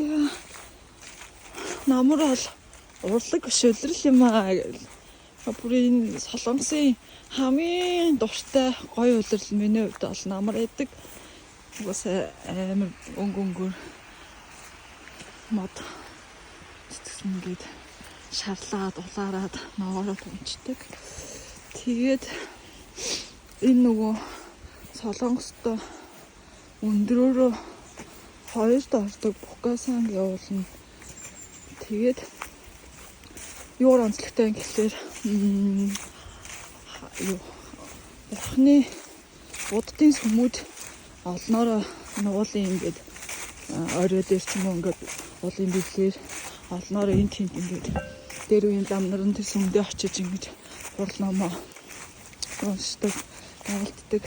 Тэгээ намар бол урлаг шөлрөл юм аа. Бүрийн Солонгосын хамгийн дуртай гоё улирал миний хувьд бол намар байдаг. Угаас амар өнгөнгөр мод цэцгэн ингээд шарлаад улаарад ноороо тунцдаг. Тэгээд энэ нөгөө Солонгостой өндрөөрөө 2-д ордог Букасанг явуулна. Тэгээд юу онцлогтой юм гэхэлэр Бурхны буддын сүмүүд олноороо нуулын ингээд орой дээр ч юм уу ингээд уулын библээр олноороо энэ тэнд ингээд дээр үеийн лам нарын тэр сүмдээ очиж ингэж хурал номоо уншдаг, айлтдаг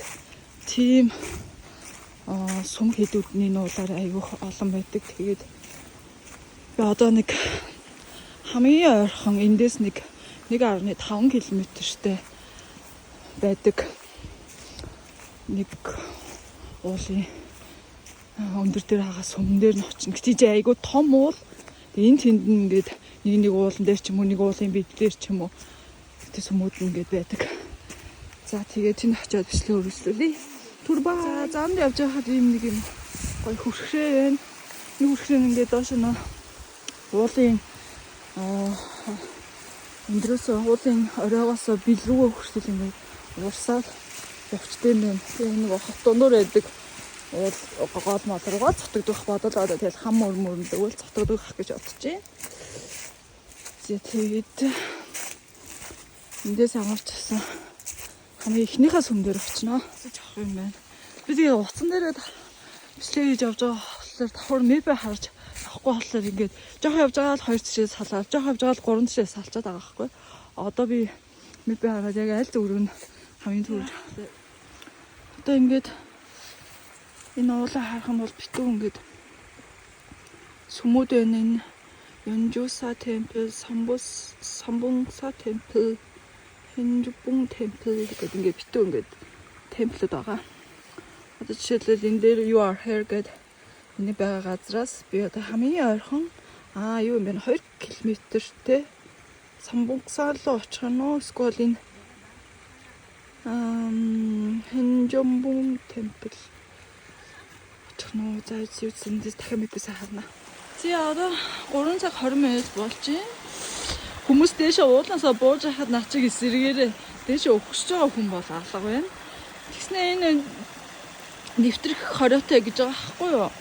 тийм сүм хэдүүдний нуулаар аягүй олон байдаг. Тэгээд би одоо нэг хамгийн ойрхон эндээс 1.5 км-тэй байдаг нэг уулын өндөр дээр хагас сүмэн дээр нь очно. Гэтэ айгүй том уул. Энэ тэнд ингээд нэг уулан дээр ч юм уу нэг уулын бидлэр ч юм уу тэр сүмүүд ингээд байдаг. За тэгээд энэ очиод бичлэг өргөжлүүлье. Турба замд явж байхад ийм нэг юм гоё хүрхрээ байна. Нэг хүрхрээ ингээд доош нь уулын өндрөөс уулын оройгоос бэлрүүгөө хүртэл ингээд уурсаад явчтай юм байна. Тэгээ нэг хот дундуур байдаг гол мал руугаа цотогдох бодлоо. Тэгэл хам мөрмөрлөг үл цотогдох гэж бодож байна. Тэгээд эндээс амарчсан хамгийн ихнийхээ сүм дээр очино. Жоох юм байна. Би тэгээ утсан дээрээ бичлэг хийж явж байгаа болохоор давхар мэпэ харж авахгүй болохоор ингээд жоох явж байгаа л 2 тишээ салаад, жоох явж байгаа л 3 тишээ салчаад байгаа байхгүй. Одоо би мэпэ хараад яг аль зүрэг нь хамгийн түрүүнд. Одоо ингээд энэ уулаа харах юм бол битүү ингээд сүмүүд байна. Энэ Yonjusa Temple, Sambungsa Temple, Hinjubung Temple гэдэг ингээд битүү ингээд темплүүд байгаа. Одоо жишээлбэл энэ дээр You Are Here гэдэг энэ байгаа газраас би одоо хамгийн ойрхон юу юм бэ 2 км-тэй Sambungsa руу очих нь уу эсвэл энэ Hinjubung Temple очих нь уу за зүйсэндээс дахин мэдээсээ харна. Одоо 3 цаг 20 минут болж байна. Хүмүүс дээшээ уулаасаа бууж байхад наа чиг эсэргээр дээшээ өгсөж байгаа хүн бол алга байна. Тэгснээ энэ нэвтрэх хориотой гэж байгаа байхгүй юу?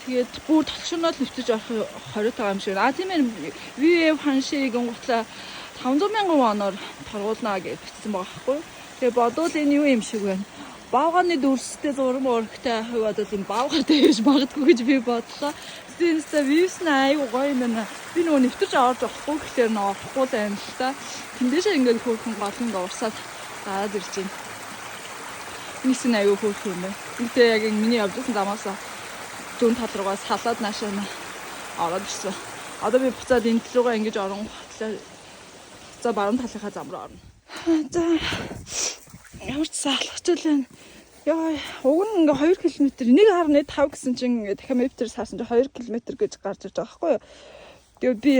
Тэгээд бүр толгшоноод нэвтэж орох хориотой юм шиг. Тийм ээ VF ханшиг гутлаа 500,000 воноор торгуулнаа гэж бичсэн байгаа байхгүй юу? Тэгээд бодвол энэ юу юм шиг байна. Баавганы дүрстэй зураг мөрөгтэй хувьд бол энэ баавгаар дээш магадгүй гэж би бодлоо. Тэснээс вьюс айгуу гоё юм байна. Би нөгөө нэвтэрч орж авахгүй гэхлээр нөгөө орохгүй байна л та. Тэндээшээ ингээд хөөрхөн голын дуурсаад гараад ирж байна. Нийс нь айгуу хөөрхөн юм байна. Гэтэ яг миний явж байсан замаас зүүн тал руугаа салаад наашаа ороод ирсэн. Одоо би буцаад энэ руугаа ингэж орон хотлоо. За баруун талынхаа зам руу орно. За ямар ч салхаж байна. Яа, уг нь ингээ 2 км 1.5 гэсэн чинь ингээ дахиад метр саасан чинь 2 км гэж гарч ирж байгаа байхгүй юу. Тэгээ би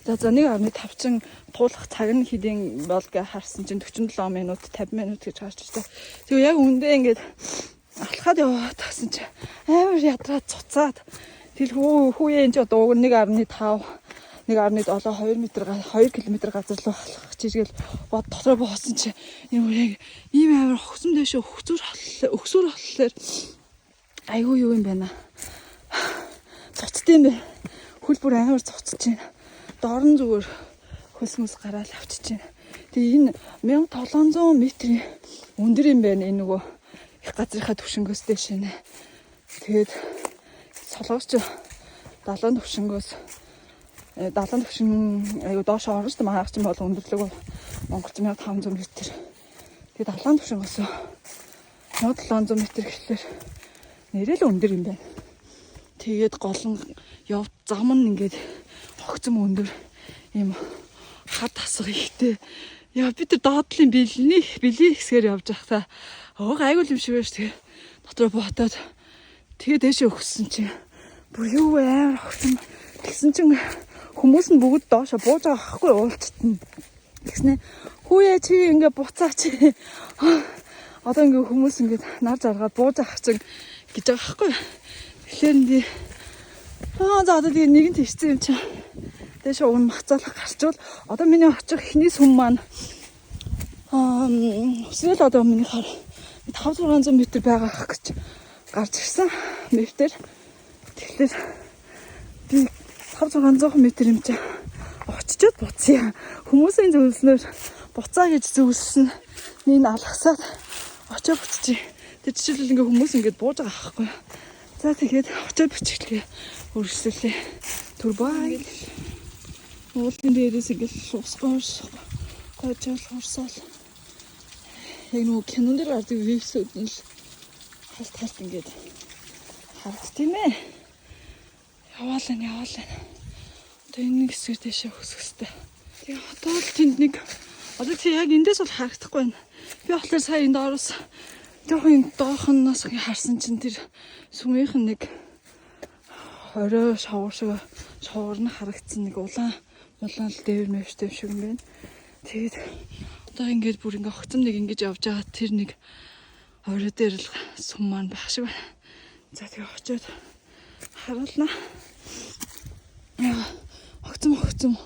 за 1.5 чин туулах цаг нь хэдийн бол гэ харсан чинь 47 минут 50 минут гэж гарч ирсэн. Тэгээ яг үндэ ингээд алхаад яваад тагсан чинь амар ядраад цуцаад тэл хүүе энэ ч одоо уг нь 1.5 1.7 2 км газар руу халах чиргэл бод дотроо боосон чи энэ яг ийм амар хөгсөм дэшээ өксөр болохоор айгүй юу юм байна. Цуцтай юм бэ. Хөл бүр амар цуцж байна. Дорн зүгээр хөлсмөс гараад авчиж байна. Тэгээ энэ 1700 м өндөр юм байна энэ нөгөө их газрынхаа төвшнгөөс дэш нэ. Тэгээд солонгосч далайн төвшин айгу доош орно шүү дээ. Манайх ч юм бол өндөрлөг Монголч 1500 м. Тэгээд далайн төвшингөөс 1700 м гэхэлэр нэрэл өндөр юм байна. Тэгээд голон явд зам нь ингээд хогцом өндөр юм хад тасах ихтэй. Яа бид тэр доотлын бэлний хэсгээр явж байхдаа айгуул юм шиг байж тэгээ дотроо ботоод тэгээ дэшээ өгсөн чинь Бүр юу амар огцом. Тэгсэн чинь хүмүүс нь бүгд доошо бууж байгаа байхгүй уулзтна. Тэгснэ хүүе чи ингээ буцаач. Одоо ингээ хүмүүс ингээ нар заргаад бууж авах чинь гэж байгаа байхгүй. Тэгэхээр би за одоо тэгээ нэгэн тийшсэн юм чи. Дэше уун махцаалах гарчвал одоо миний очих ихний сүм маань өсвөл одоо миний хар 500-600 м байгаа ах гэж гарч ирсэн. Метр. Тэгэхээр би 500-600 м юм чи очичод буцъя. Хүмүүсийн зөвлснөөр буцаа гэж зөвлөсөн нэг алгасаад очиж буцчих. Тэр жишээлбэл ингээ хүмүүс ингээд бууж байгаа байхгүй. За тэгээд очиж бичихлээ. Өргөсөлөө. Турбай. Уулын дээрээс ингээл усгоос гойжол хурсаал. Яг нөгөө кинон дээр гардаг вивсүүд нь л халт ингээд харагд тийм ээ. Яваалаа. Одоо энэ хэсгээр дэшээ өсөхстэй. Тэгээ одоо л тэнд нэг одоо чи яг эндээс бол харагдахгүй байна. Би болохоор сая энэ доороос жоохон доохноос харсан чинь тэр сүмийнх нь нэг орой шавуур нь харагдсан нэг улаан л дээвэр мэвчтэй шиг юм байна. Тэгээд одоо ингээд бүр ингээ огцом нэг ингэж явж байгаа тэр нэг орой дээр л сүм маань байх шиг байна. За тэгээ очиод харуулна. Огцом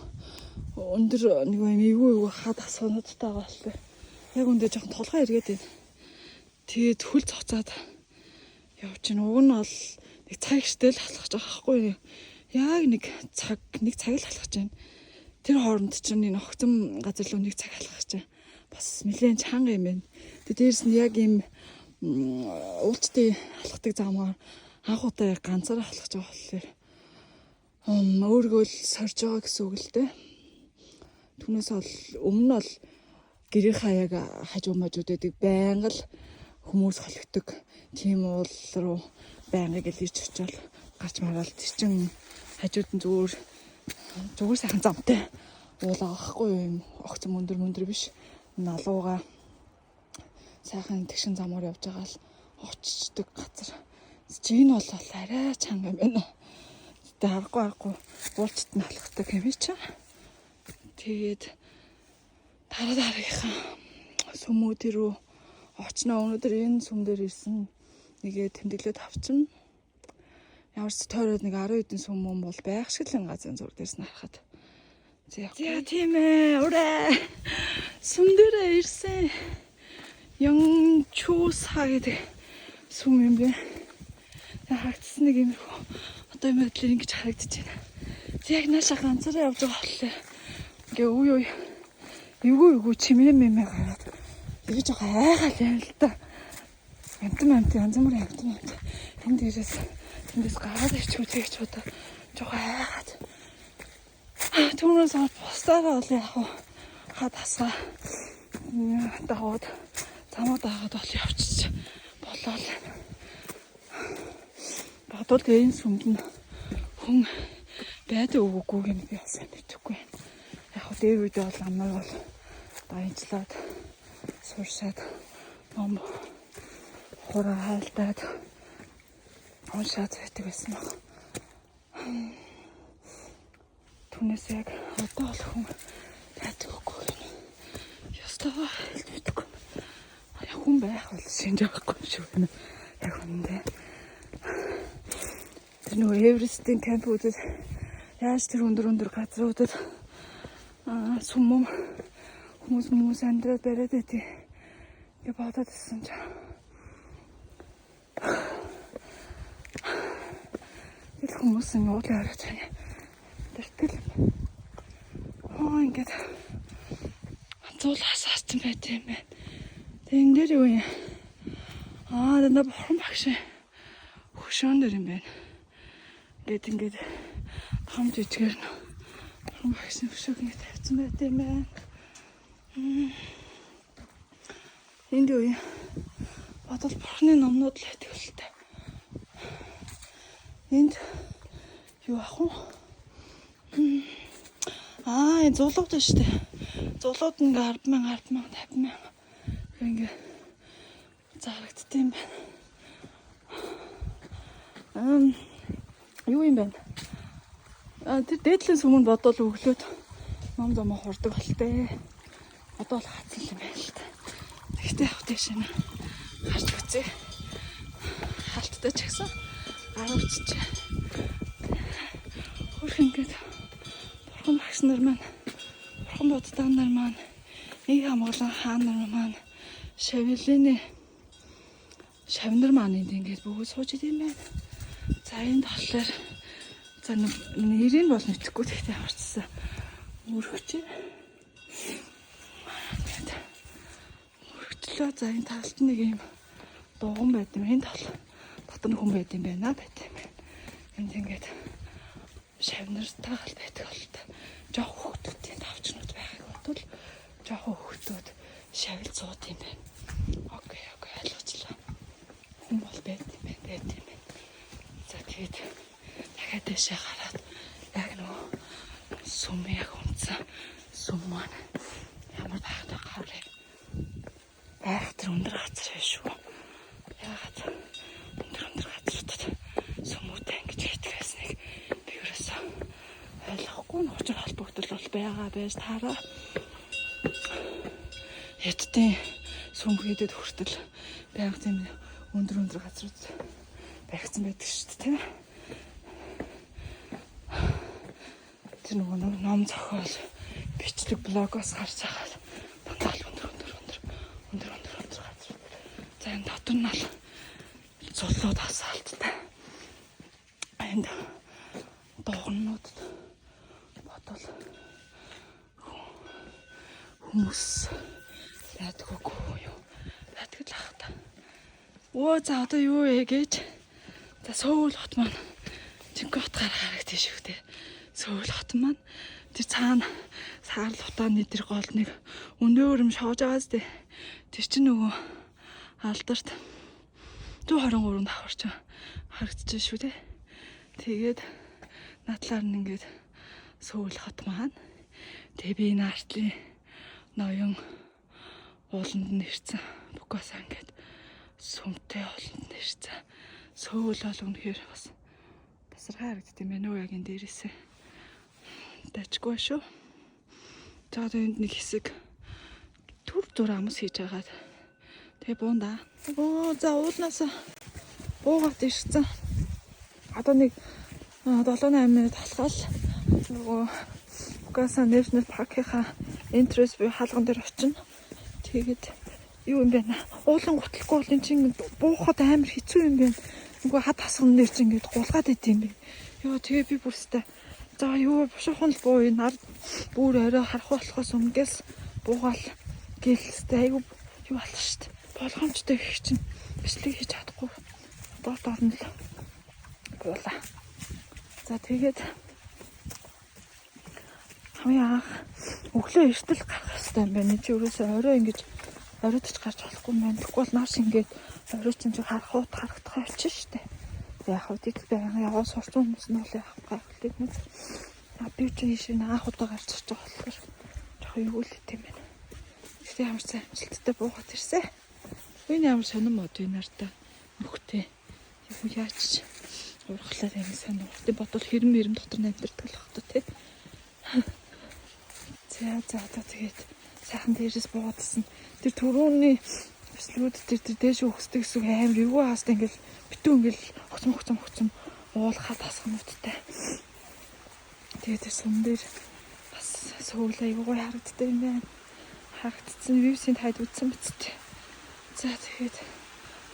өндөр нэг юм эвгүй хаад асуунуудтай байгаа болтой. Яг үндэ жоохон толгой эргээд байна. Тэгээд хөл цоцоод явж чинь уг нь бол нэг цаг ихтэй л халахж байгаа байхгүй. Яг нэг цаг л халахж байна. Тэр хооронд чинь энэ огцом газар руу нэг цаг халахж байна. Бас нэлээд чанга юм байна. Тэгээд дээрс нь яг юм уулчтай халахдаг замаар анх удаа яг ганцаараа халахж байгаа болохоор өөргөө л сорж байгаа гэсэн үг л дээ. Түүнээс бол өмнө нь бол гэрийн хаяг хажуумажууд байдаг байнга л хүмүүс холигдог. Тийм уул руу байнга гэл ирж очивол гарч мараал тэр чин хажууд нь зүгээр сайхан замтай уул аахгүй юм. Огцом өндөр биш. Налууга сайхан тэгшин замаар явж байгаа л очичдаг газар. Чи энэ бол арай чанга юм байна. Тэгээд харахгүй уулчт нь халахдаг юм чи. Тэгээд дараагийнхаа сүмүүд рүү очно. Өнөөдөр энэ сүм дээр ирсэн. Нэгээ тэмдэглээд авчин. Ямар ч тойроод нэг 10 хэдэн сүм юм бол байх шиг л газрын зур дээрс нь харахад. За тийм ээ. Ураа. Сүм дээр ирсэн. 영초사 гэдэг сүм юм бэ. Харагдсан нэг юм хөө. Одоо юм байдлаар ингэж харагдаж байна. Яг нааша ганцаараа явж байгаа болохоор ингээ эвгүй чимээ гараад тэгэж байгаа айгаал юм л да. Амт янз бүрийн амт. Тэндээс гараад ирчихгүй тэгэж бодоо. Жохоо айгаад. Түүнээс бусдаараа бол яг хад хасаа даваад замууд аагаад бол явчих болоо л. Бодвол энэ сүмд нь хүн байдаг үгүй юм би бас мэдэхгүй. Яг хөө дээр үедээ бол амнаа бол баяжлаад суршаад ном хураа хайлтаад уншаад байдаг байсан баг. Түүнээс яг одоо бол хүн байдаг үгүй юм. Ястаа хэлдэггүй. Яг хүн байх бол шинж авахгүй шүү байна. Яг үндэ. Тэр нөгөө Эверестийн кампуудад яаж тэр өндөр газруудад сүм хүмүүс амьдраад бариад байдгийг ингээ бодоод ирсэн ч. Тэр хүмүүс ингээ уулын хараад байна. Тэртэл ингээд зуул хасаасан байт юм байна. Тэг энэ дээр юу юм? Дандаа бурхан багш хөшөөн дээр юм байна. Ингээд том жижигээр нь бурхан багш хөшөөг ингэ тавьсан байт юм байна. Энд юу юм? Бодол бурханы номнууд л байдаг л та. Энд юу ах вэ? Энэ зулууд байна шүү дээ. Зулууд ингээ 10,000, 50,000 ингээ зарагддаг юм байна. Юу юм бэ? Тэр дээдлийн сүмөнд бодвол өглөөд ном зам хурдаг болтой. Одоо л хацсан юм байна л та. Тэгтээ явах тийш нэ. Харж үзье. Халттай ч гэсэн 10 ч. Хөрх ингээд бурхан багш нар маань, бурхан боддоо нар маань, нэг хамгаалан хаан нар маань, шавнар маань ингээд бүгд сууж идэм байна. За энэ болохоор за нэрийг бол мэдэхгүй тэгтээ харцсан. Өргөч. Өргөчлөө за энэ талд нэг юм дуган байд юм. Энэ тал дотор хүн байд юм байна байт юм. Энд ингээд шавнартай гал байдаг бол та. Жог хөвгтүүдийн тавчнууд байхыг бодвол жог хөвгтүүд шавил цууд юм байна. Окей ойлгочлаа. Хүн бол байд юм байна. За тэгээд дахиад дэшээ гараад яг нөгөө сүм яг унтсан сүм маань ямар байхад гараа. Байх тэр өндөр газар шүү. Яагаад өндөр газруудад сүмүүдээ ингэж хийдэг байсныг би ерөөсөө ойлгохгүй. Учир холбогдол бол байгаа байж таараа. Хэдтийн сүм хийдэд хүртэл байнга тийм өндөр газрууд баригдсан байдаг шүү дээ тийм ээ. Тэр нөгөө ном зохиол бичлэг блогоос гарч байгаа дандаа өндөр газар. За энэ дотор нь бол зулууд асаалттай. Энд дугнууд бодвол хүмүүс яадаггүй юу? Яадаг л ах та. Оо за одоо юу вэ гэж. За Сөүл хот маань жинхэнэ хотгаар харагдаж шүү дээ. Сөүл хот маань тэр цаана саарл хутааны тэр гол нэг өндөр юм шоож байгаа зү. Тэр чинь нөгөө алдарт 123 давхарч харагдаж шүү дээ. Тэгээд надлаар нь ингээд Сөүл хот маань тэгээ би энэ артлын ноён ууланд нь ирсэн. Букаса ингээд сүмтэй ууланд нь ирсэн. Сөүл бол үнэхээр бас тасархай харагддаг юм байна уу яг энэ дээрээсээ. Дажгүй шүү. За энд нэг хэсэг түр зур амс хийж хагаад тэгээ буунда. Оо за уулнаас буугаад ирсэн. Одоо нэг 7-8 минут талхаал нөгөө Букаса National Park-ийнхаа entrance буюу хаалган дээр очино. Тэгээд юу юм бэ? Уулан гутлахгүй бол эн чинь буухад амар хэцүү юм байна. Нөгөө хад хасган нэр чинь ингээд гулгаад идэм бэ. Йоо тэгээ би бүрстэй. За юу бушуухан л буу энэ ард бүр орой харах болохоос өмнөөс буугаал гэлстэй айгу юу болох штт. Болгоомжтой гэх чинь бичлэг хийж чадахгүй. Доорт орно л буулаа. За тэгээд хамгийн анх өглөө эртэл гарах хэрэгтэй юм байна. Чи өрөөсөө орой ингэж оройтч гарч болохгүй юм байна. Тэгэхгүй бол нааш ингээд орой чинь харах харагдах болчих штэ. Яг хөө тэгтээ яваа сурсан хүмүүс нь бол яг гайхалтай юм. Би ч ийшээ анх удаа гарч ирж байгаа болохоор жоо юу л гэдэм бэ. Тэгтээ ямар сайн амжилттай буугаад ирсэн. Энэ ямар сонирм мод энэ нартай нөхтэй. Юу яач урахлаар ингэ сайн уртын бодвол хэрэм дотор намдэрдэг л бах та тий. За одоо тэгээд сайхан дээрээс буугаадсан. Тэр түрүүний бичлэгүүд тэр дээш өгсдөг гэсэн амар эвгүй хааст ингээл битүү ингээл огцом уулахад тасгнуудтай. Тэгээд тэр сүм дээр бас Сөүл айгуу харагддаг юм байна. Харагдсан вивсийн тайд үтсэн бицтэй. За тэгээд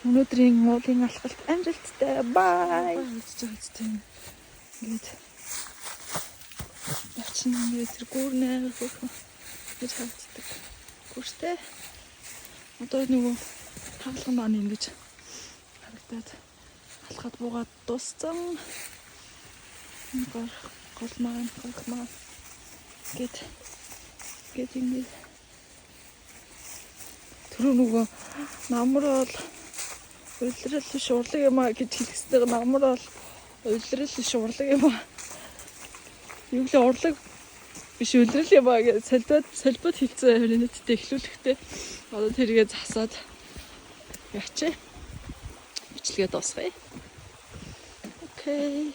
өнөөдрийн уулын алхалт амжилттай бай. Ингээд явчихна ингээд тэр гүүрнээ хөрхөн гэж харагддаг. Гүртэй. Одоо нөгөө хаалган маань ингэж харагдаад алхаад буугаад дууссан. Гол маань гэт ингээд түрүү нөгөө намрал улирал шуурлаг юм а гэж хэлэхсдэг намрал улирал шуурлаг юм а юу л урлаг биш улирал юм а гэж солбод хэлцээ хөрөнөдтэй эхлүүлэхдээ одоо тэргээ засаад ячээ бичлэгээ дуусгая. Окей.